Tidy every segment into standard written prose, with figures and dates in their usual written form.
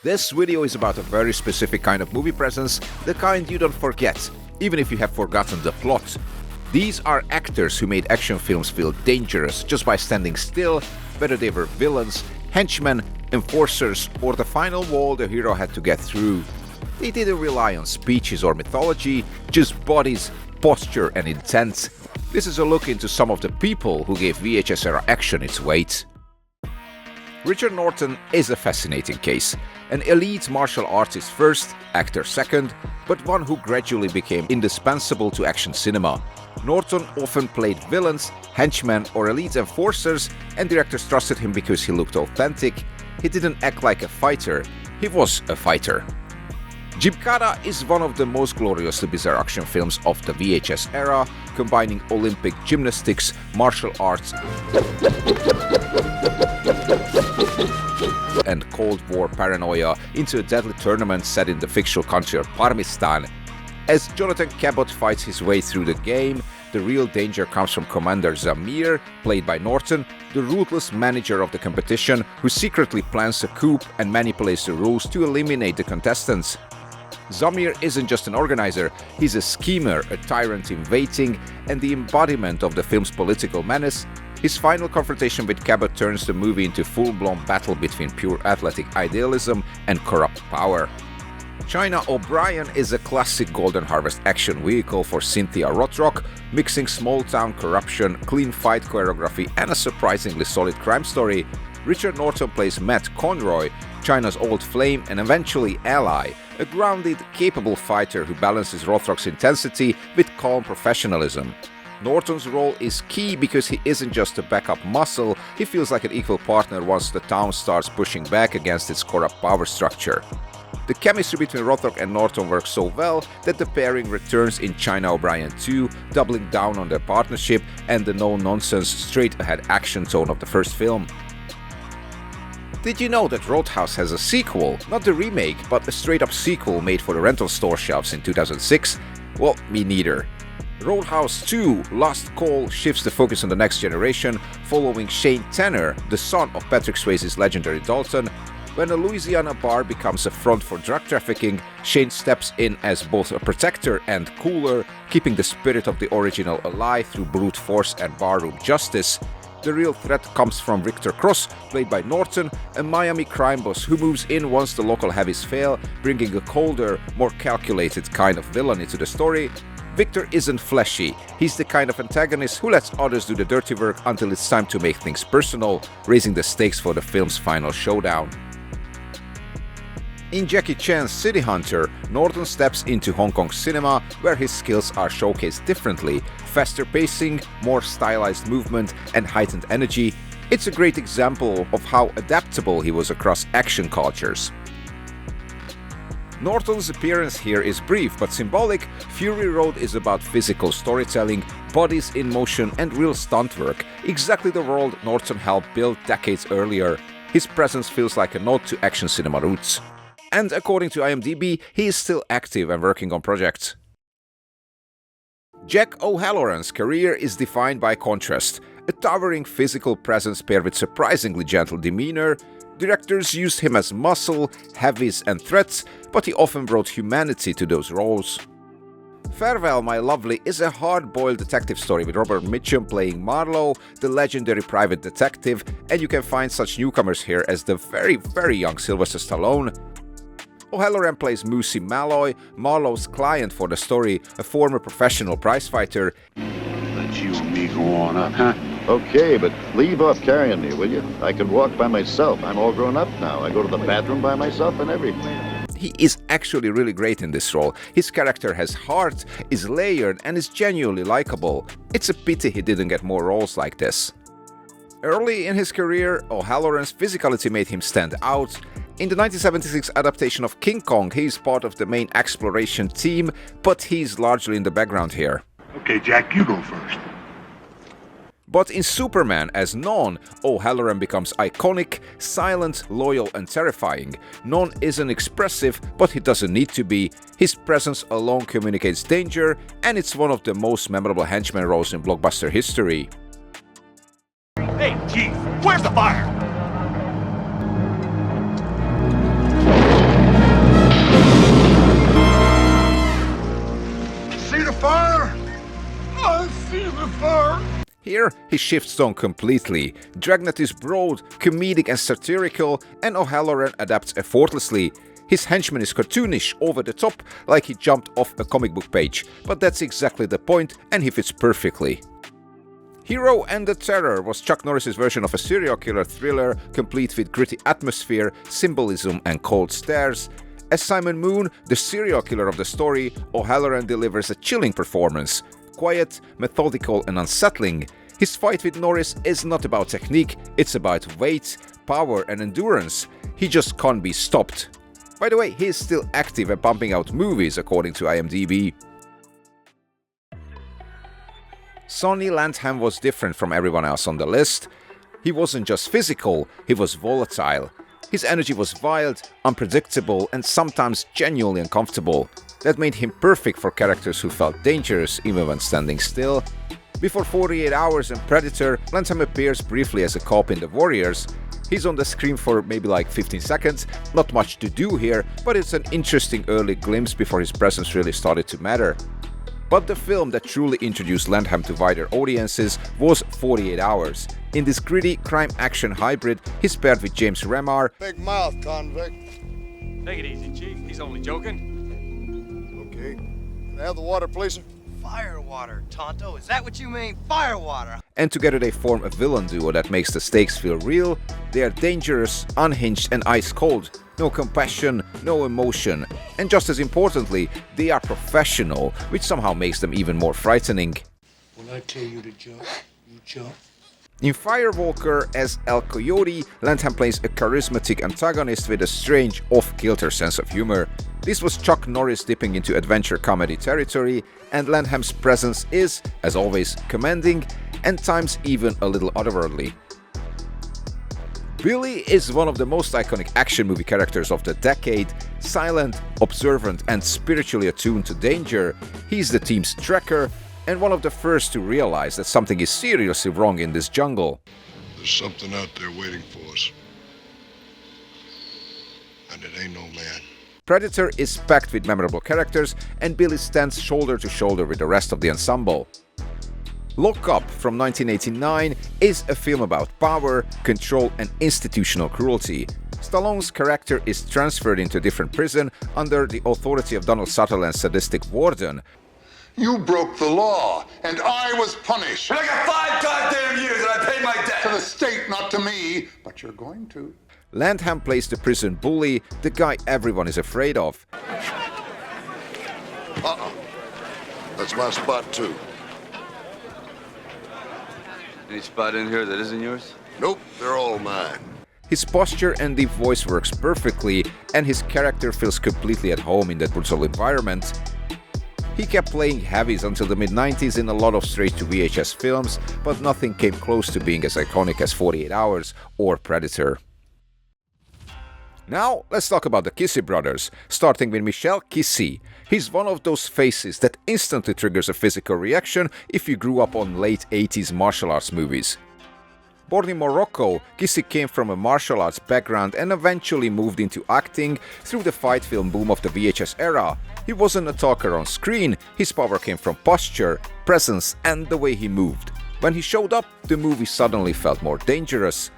This video is about a very specific kind of movie presence, the kind you don't forget, even if you have forgotten the plot. These are actors who made action films feel dangerous just by standing still, whether they were villains, henchmen, enforcers, or the final wall the hero had to get through. They didn't rely on speeches or mythology, just bodies, posture, and intent. This is a look into some of the people who gave VHS-era action its weight. Richard Norton is a fascinating case. An elite martial artist first, actor second, but one who gradually became indispensable to action cinema. Norton often played villains, henchmen, or elite enforcers, and directors trusted him because he looked authentic. He didn't act like a fighter, he was a fighter. Gymkata is one of the most gloriously bizarre action films of the VHS era, combining Olympic gymnastics, martial arts, and Cold War paranoia into a deadly tournament set in the fictional country of Parmistan. As Jonathan Cabot fights his way through the game, the real danger comes from Commander Zamir, played by Norton, the ruthless manager of the competition who secretly plans a coup and manipulates the rules to eliminate the contestants. Zamir isn't just an organizer, he's a schemer, a tyrant in waiting, and the embodiment of the film's political menace. His final confrontation with Cabot turns the movie into a full-blown battle between pure athletic idealism and corrupt power. China O'Brien is a classic Golden Harvest action vehicle for Cynthia Rothrock, mixing small-town corruption, clean fight choreography, and a surprisingly solid crime story. Richard Norton plays Matt Conroy, China's old flame and eventually ally, a grounded, capable fighter who balances Rothrock's intensity with calm professionalism. Norton's role is key because he isn't just a backup muscle, he feels like an equal partner once the town starts pushing back against its corrupt power structure. The chemistry between Rothrock and Norton works so well that the pairing returns in China O'Brien 2, doubling down on their partnership and the no-nonsense, straight-ahead action tone of the first film. Did you know that Roadhouse has a sequel? Not the remake, but a straight-up sequel made for the rental store shelves in 2006? Well, me neither. Roadhouse 2 Last Call shifts the focus on the next generation, following Shane Tanner, the son of Patrick Swayze's legendary Dalton. When a Louisiana bar becomes a front for drug trafficking, Shane steps in as both a protector and cooler, keeping the spirit of the original alive through brute force and barroom justice. The real threat comes from Victor Cross, played by Norton, a Miami crime boss who moves in once the local heavies fail, bringing a colder, more calculated kind of villain into the story. Victor isn't fleshy, he's the kind of antagonist who lets others do the dirty work until it's time to make things personal, raising the stakes for the film's final showdown. In Jackie Chan's City Hunter, Norton steps into Hong Kong cinema where his skills are showcased differently. Faster pacing, more stylized movement, and heightened energy. It's a great example of how adaptable he was across action cultures. Norton's appearance here is brief but symbolic. Fury Road is about physical storytelling, bodies in motion, and real stunt work, exactly the world Norton helped build decades earlier. His presence feels like a nod to action cinema roots. And according to IMDb, he is still active and working on projects. Jack O'Halloran's career is defined by contrast, a towering physical presence paired with surprisingly gentle demeanor. Directors used him as muscle, heavies, and threats, but he often brought humanity to those roles. Farewell, My Lovely is a hard-boiled detective story with Robert Mitchum playing Marlowe, the legendary private detective, and you can find such newcomers here as the very young Sylvester Stallone. O'Halloran plays Moosey Malloy, Marlowe's client for the story, a former professional prizefighter. Let you and me go on up, huh? Okay, but leave off carrying me, will you? I can walk by myself. I'm all grown up now. I go to the bathroom by myself and everything. He is actually really great in this role. His character has heart, is layered, and is genuinely likable. It's a pity he didn't get more roles like this. Early in his career, O'Halloran's physicality made him stand out. In the 1976 adaptation of King Kong, he is part of the main exploration team, but he's largely in the background here. Okay, Jack, you go first. But in Superman as Non, O'Halloran becomes iconic, silent, loyal, and terrifying. Non isn't expressive, but he doesn't need to be. His presence alone communicates danger, and it's one of the most memorable henchman roles in blockbuster history. Hey, Chief, where's the fire? seen before. Here, he shifts tone completely. Dragnet is broad, comedic and satirical, and O'Halloran adapts effortlessly. His henchman is cartoonish, over the top, like he jumped off a comic book page, but that's exactly the point, and he fits perfectly. Hero and the Terror was Chuck Norris's version of a serial killer thriller, complete with gritty atmosphere, symbolism and cold stares. As Simon Moon, the serial killer of the story, O'Halloran delivers a chilling performance. Quiet, methodical and unsettling. His fight with Norris is not about technique, it's about weight, power and endurance. He just can't be stopped. By the way, he is still active and pumping out movies according to IMDb. Sonny Landham was different from everyone else on the list. He wasn't just physical, he was volatile. His energy was wild, unpredictable and sometimes genuinely uncomfortable. That made him perfect for characters who felt dangerous even when standing still. Before 48 Hours and Predator, Landham appears briefly as a cop in The Warriors. He's on the screen for maybe like 15 seconds, not much to do here, but it's an interesting early glimpse before his presence really started to matter. But the film that truly introduced Landham to wider audiences was 48 Hours. In this gritty crime-action hybrid, he's paired with James Remar. Big mouth, convict. Take it easy, Chief. He's only joking. Okay. Can I have the water, please? Firewater, Tonto. Is that what you mean? Firewater. And together they form a villain duo that makes the stakes feel real. They are dangerous, unhinged and ice cold. No compassion, no emotion. And just as importantly, they are professional, which somehow makes them even more frightening. When I tell you to jump, you jump. In Firewalker, as El Coyote, Landham plays a charismatic antagonist with a strange, off-kilter sense of humor. This was Chuck Norris dipping into adventure comedy territory, and Landham's presence is, as always, commanding, and times even a little otherworldly. Billy is one of the most iconic action movie characters of the decade. Silent, observant, and spiritually attuned to danger, he's the team's tracker, and one of the first to realize that something is seriously wrong in this jungle. There's something out there waiting for us. And it ain't no man. Predator is packed with memorable characters, and Billy stands shoulder to shoulder with the rest of the ensemble. Lock Up from 1989 is a film about power, control and institutional cruelty. Stallone's character is transferred into a different prison under the authority of Donald Sutherland's sadistic warden. You broke the law, and I was punished. I got 5 goddamn years and I paid my debt. To the state, not to me. But you're going to. Landham plays the prison bully, the guy everyone is afraid of. That's my spot, too. Any spot in here that isn't yours? Nope, they're all mine. His posture and deep voice works perfectly, and his character feels completely at home in that brutal environment. He kept playing heavies until the mid-90s in a lot of straight-to VHS films, but nothing came close to being as iconic as 48 Hours or Predator. Now, let's talk about the Qissi brothers, starting with Michel Qissi. He's one of those faces that instantly triggers a physical reaction if you grew up on late 80s martial arts movies. Born in Morocco, Qissi came from a martial arts background and eventually moved into acting through the fight film boom of the VHS-Era. He wasn't a talker on screen, his power came from posture, presence and the way he moved. When he showed up, the movie suddenly felt more dangerous.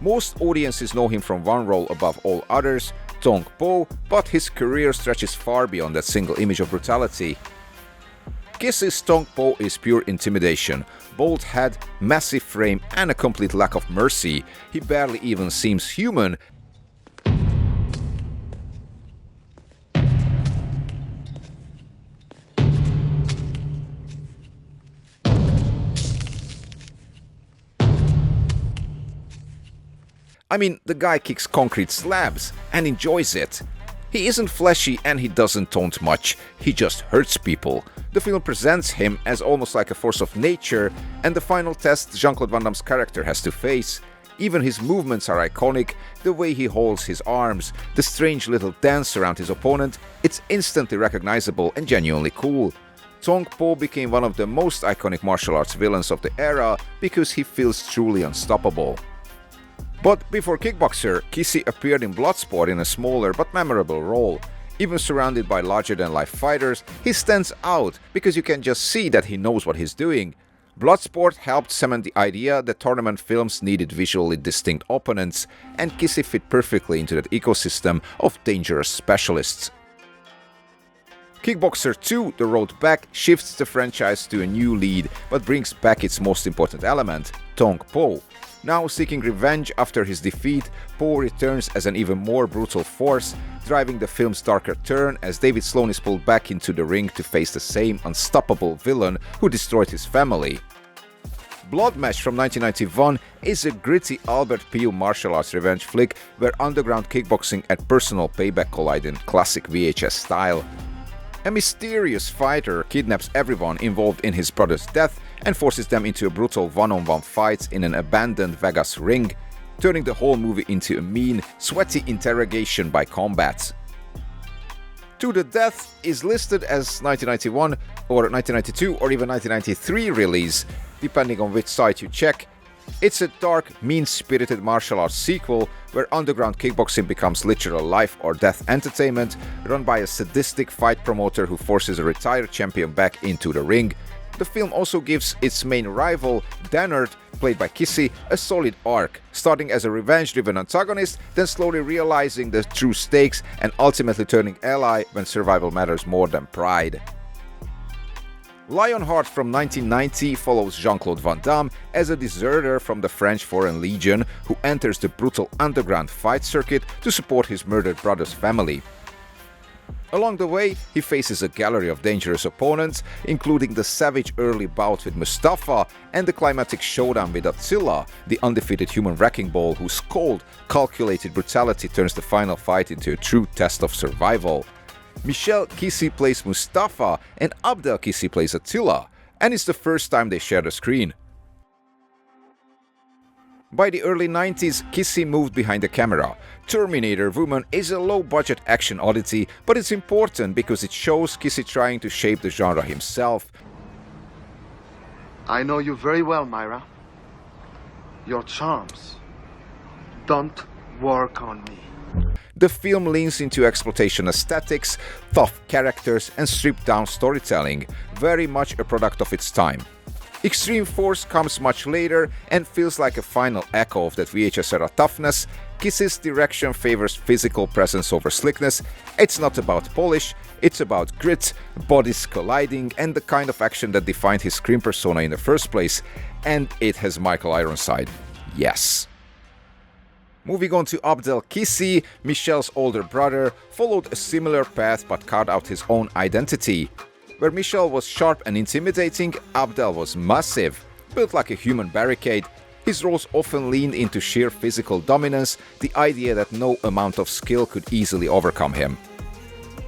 Most audiences know him from one role above all others, Tong Po, but his career stretches far beyond that single image of brutality. Qissi's Tong Po is pure intimidation. Bold head, massive frame and a complete lack of mercy. He barely even seems human. I mean, the guy kicks concrete slabs and enjoys it. He isn't flashy and he doesn't taunt much, he just hurts people. The film presents him as almost like a force of nature, and the final test Jean-Claude Van Damme's character has to face. Even his movements are iconic, the way he holds his arms, the strange little dance around his opponent, it's instantly recognizable and genuinely cool. Tong Po became one of the most iconic martial arts villains of the era because he feels truly unstoppable. But before Kickboxer, Qissi appeared in Bloodsport in a smaller but memorable role. Even surrounded by larger-than-life fighters, he stands out because you can just see that he knows what he's doing. Bloodsport helped cement the idea that tournament films needed visually distinct opponents, and Qissi fit perfectly into that ecosystem of dangerous specialists. Kickboxer 2, The Road Back, shifts the franchise to a new lead but brings back its most important element, Tong Po. Now seeking revenge after his defeat, Po returns as an even more brutal force, driving the film's darker turn as David Sloan is pulled back into the ring to face the same unstoppable villain who destroyed his family. Blood Match from 1991 is a gritty Albert Pugh martial arts revenge flick where underground kickboxing and personal payback collide in classic VHS style. A mysterious fighter kidnaps everyone involved in his brother's death and forces them into a brutal one-on-one fight in an abandoned Vegas ring, turning the whole movie into a mean, sweaty interrogation by combat. To the Death is listed as 1991 or 1992 or even 1993 release, depending on which site you check. It's a dark, mean-spirited martial arts sequel where underground kickboxing becomes literal life or death entertainment run by a sadistic fight promoter who forces a retired champion back into the ring. The film also gives its main rival, Lionheart, played by Qissi, a solid arc, starting as a revenge-driven antagonist, then slowly realizing the true stakes and ultimately turning ally when survival matters more than pride. Lionheart from 1990 follows Jean-Claude Van Damme as a deserter from the French Foreign Legion who enters the brutal underground fight circuit to support his murdered brother's family. Along the way, he faces a gallery of dangerous opponents, including the savage early bout with Mustafa and the climatic showdown with Attila, the undefeated human wrecking ball whose cold, calculated brutality turns the final fight into a true test of survival. Michel Qissi plays Mustafa and Abdel Qissi plays Attila, and it's the first time they share the screen. By the early 90s, Qissi moved behind the camera. Terminator Woman is a low-budget action oddity, but it's important because it shows Qissi trying to shape the genre himself. I know you very well, Myra. Your charms don't work on me. The film leans into exploitation aesthetics, tough characters, and stripped-down storytelling, very much a product of its time. Extreme Force comes much later and feels like a final echo of that VHS-era toughness. Qissi's direction favors physical presence over slickness. It's not about polish, it's about grit, bodies colliding, and the kind of action that defined his screen persona in the first place. And it has Michael Ironside. Yes. Moving on to Abdel Qissi, Michel's older brother, followed a similar path but carved out his own identity. Where Michel was sharp and intimidating, Abdel was massive, built like a human barricade. His roles often leaned into sheer physical dominance, the idea that no amount of skill could easily overcome him.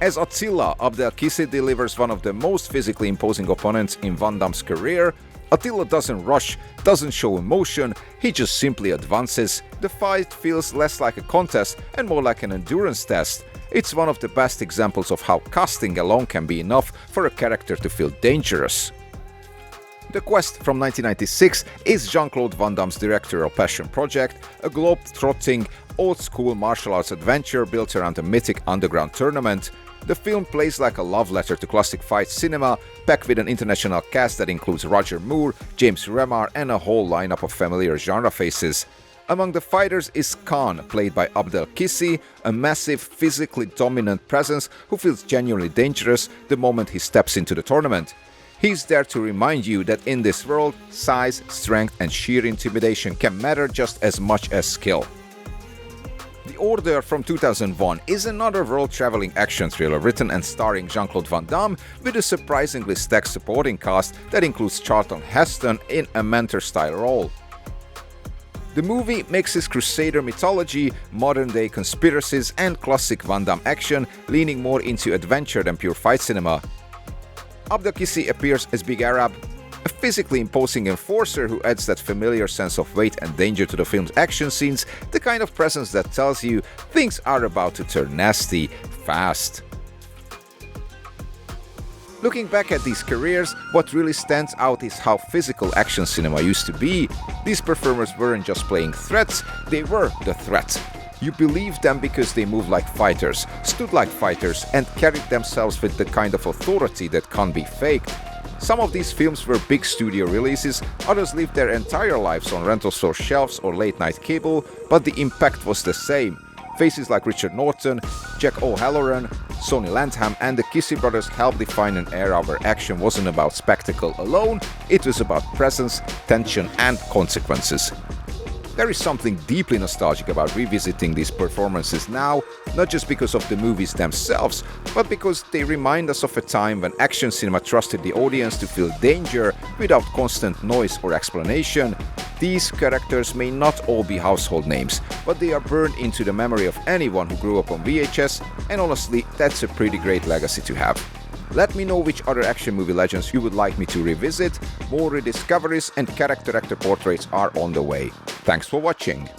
As Attila, Abdel Qissi delivers one of the most physically imposing opponents in Van Damme's career. Attila doesn't rush, doesn't show emotion, he just simply advances. The fight feels less like a contest and more like an endurance test. It's one of the best examples of how casting alone can be enough for a character to feel dangerous. The Quest from 1996 is Jean-Claude Van Damme's directorial passion project, a globe-trotting, old-school martial arts adventure built around a mythic underground tournament. The film plays like a love letter to classic fight cinema, packed with an international cast that includes Roger Moore, James Remar, and a whole lineup of familiar genre faces. Among the fighters is Khan, played by Abdel Qissi, a massive, physically dominant presence who feels genuinely dangerous the moment he steps into the tournament. He's there to remind you that in this world, size, strength, and sheer intimidation can matter just as much as skill. The Order from 2001 is another world-traveling action thriller written and starring Jean-Claude Van Damme with a surprisingly stacked supporting cast that includes Charlton Heston in a mentor-style role. The movie mixes Crusader mythology, modern-day conspiracies, and classic Van Damme action, leaning more into adventure than pure fight cinema. Abdel Qissi appears as Big Arab, a physically imposing enforcer who adds that familiar sense of weight and danger to the film's action scenes, the kind of presence that tells you things are about to turn nasty fast. Looking back at these careers, what really stands out is how physical action cinema used to be. These performers weren't just playing threats, they were the threat. You believed them because they moved like fighters, stood like fighters, and carried themselves with the kind of authority that can't be faked. Some of these films were big studio releases, others lived their entire lives on rental store shelves or late-night cable, but the impact was the same. Faces like Richard Norton, Jack O'Halloran, Sonny Landham and the Qissi brothers helped define an era where action wasn't about spectacle alone, it was about presence, tension and consequences. There is something deeply nostalgic about revisiting these performances now, not just because of the movies themselves, but because they remind us of a time when action cinema trusted the audience to feel danger without constant noise or explanation. These characters may not all be household names, but they are burned into the memory of anyone who grew up on VHS, and honestly, that's a pretty great legacy to have. Let me know which other action movie legends you would like me to revisit. More rediscoveries and character actor portraits are on the way. Thanks for watching.